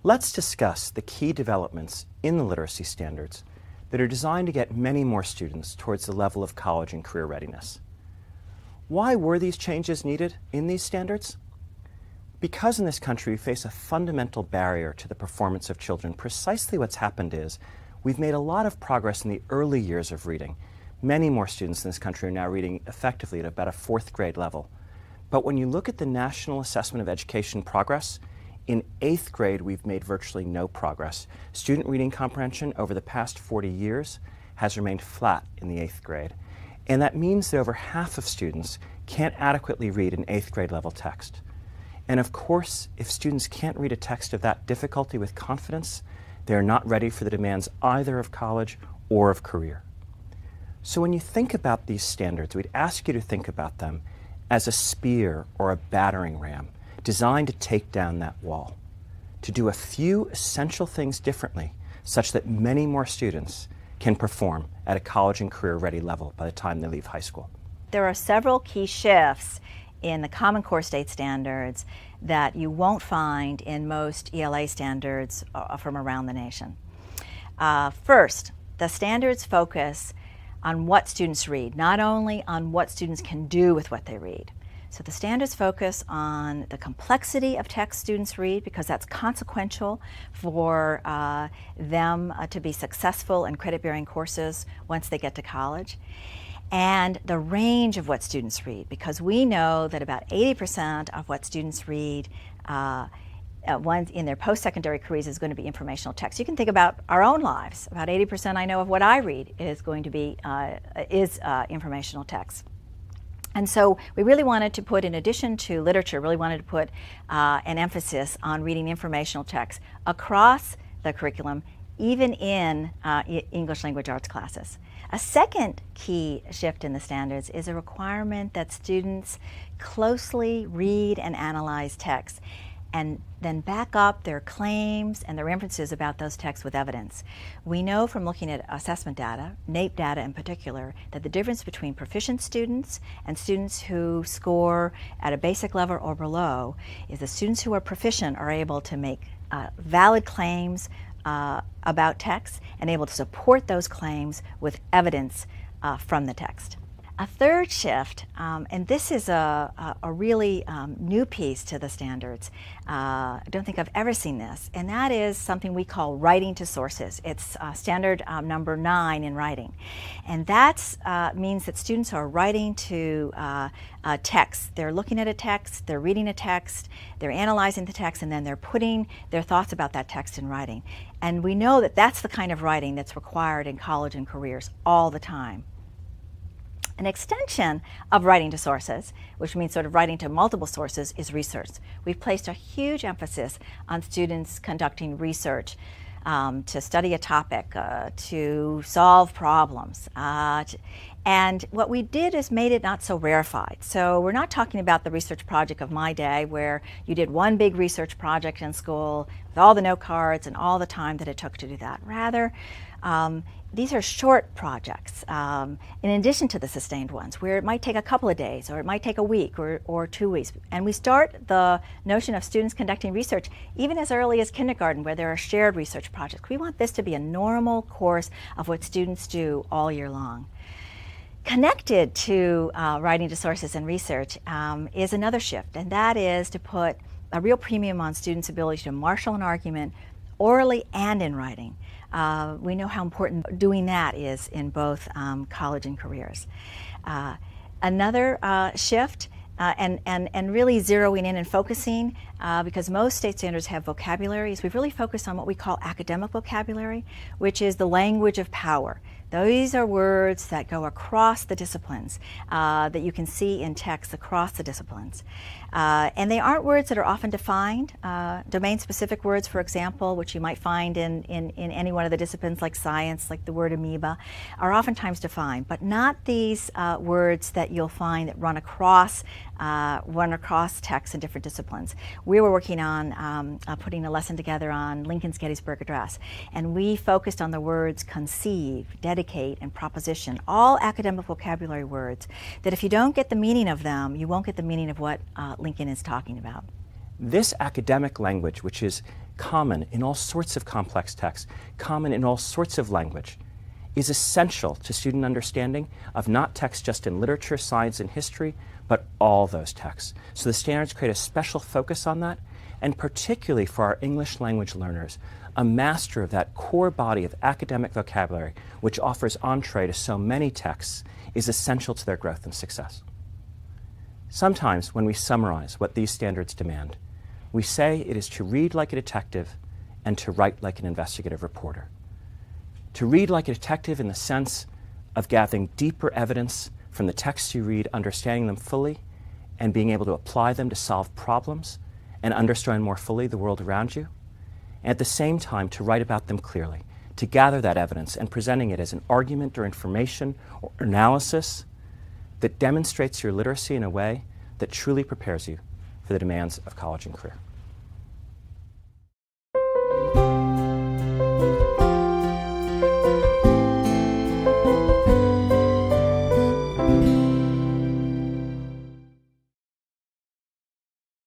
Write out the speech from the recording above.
Let's discuss the key developments in the literacy standards that are designed to get many more students towards the level of college and career readiness. Why were these changes needed in these standards? Because in this country we face a fundamental barrier to the performance of children. Precisely what's happened is we've made a lot of progress in the early years of reading. Many more students in this country are now reading effectively at about a 4th grade level. But when you look at the National Assessment of Education progress, in 8th grade we've made virtually no progress. Student reading comprehension over the past 40 years has remained flat in the 8th grade. And that means that over half of students can't adequately read an 8th grade level text. And of course, if students can't read a text of that difficulty with confidence, they're not ready for the demands either of college or of career. So when you think about these standards, we'd ask you to think about them as a spear or a battering ram designed to take down that wall, to do a few essential things differently such that many more students can perform at a college and career ready level by the time they leave high school. There are several key shifts in the Common Core State Standards that you won't find in most ELA standards from around the nation. First, the standards focus on what students read, not only on what students can do with what they read. So the standards focus on the complexity of text students read, because that's consequential for them to be successful in credit-bearing courses once they get to college. And the range of what students read, because we know that about 80% of what students read in their post-secondary careers is going to be informational text. You can think about our own lives. About 80% I know of what I read is going to be informational text. And so we really wanted to put, in addition to literature, really wanted to put an emphasis on reading informational text across the curriculum, even in English language arts classes. A second key shift in the standards is a requirement that students closely read and analyze text, and then back up their claims and their inferences about those texts with evidence. We know from looking at assessment data, NAEP data in particular, that the difference between proficient students and students who score at a basic level or below is the students who are proficient are able to make valid claims about text and able to support those claims with evidence from the text. A third shift, and this is a really new piece to the standards. I don't think I've ever seen this, and that is something we call writing to sources. It's standard number 9 in writing. And that means that students are writing to text. They're looking at a text, they're reading a text, they're analyzing the text, and then they're putting their thoughts about that text in writing. And we know that that's the kind of writing that's required in college and careers all the time. An extension of writing to sources, which means sort of writing to multiple sources, is research. We've placed a huge emphasis on students conducting research to study a topic, to solve problems. And what we did is made it not so rarefied. So we're not talking about the research project of my day where you did one big research project in school with all the note cards and all the time that it took to do that. Rather, these are short projects, in addition to the sustained ones, where it might take a couple of days, or it might take a week or 2 weeks. And we start the notion of students conducting research even as early as kindergarten, where there are shared research projects. We want this to be a normal course of what students do all year long. Connected to writing to sources and research is another shift, and that is to put a real premium on students' ability to marshal an argument orally and in writing. We know how important doing that is in both college and careers. Another shift, and really zeroing in and focusing, because most state standards have vocabularies, we've really focused on what we call academic vocabulary, which is the language of power. These are words that go across the disciplines, that you can see in text across the disciplines. And they aren't words that are often defined. Domain-specific words, for example, which you might find in any one of the disciplines like science, like the word amoeba, are oftentimes defined, but not these words that you'll find that run across text in different disciplines. We were working on putting a lesson together on Lincoln's Gettysburg Address, and we focused on the words conceive, dedicate, and proposition, all academic vocabulary words that if you don't get the meaning of them, you won't get the meaning of what Lincoln is talking about. This academic language, which is common in all sorts of complex texts, common in all sorts of language, is essential to student understanding of not texts just in literature, science, and history, but all those texts. So the standards create a special focus on that, and particularly for our English language learners, a master of that core body of academic vocabulary, which offers entree to so many texts, is essential to their growth and success. Sometimes when we summarize what these standards demand, we say it is to read like a detective and to write like an investigative reporter. To read like a detective in the sense of gathering deeper evidence from the texts you read, understanding them fully, and being able to apply them to solve problems and understand more fully the world around you. And at the same time, to write about them clearly, to gather that evidence and presenting it as an argument or information or analysis that demonstrates your literacy in a way that truly prepares you for the demands of college and career.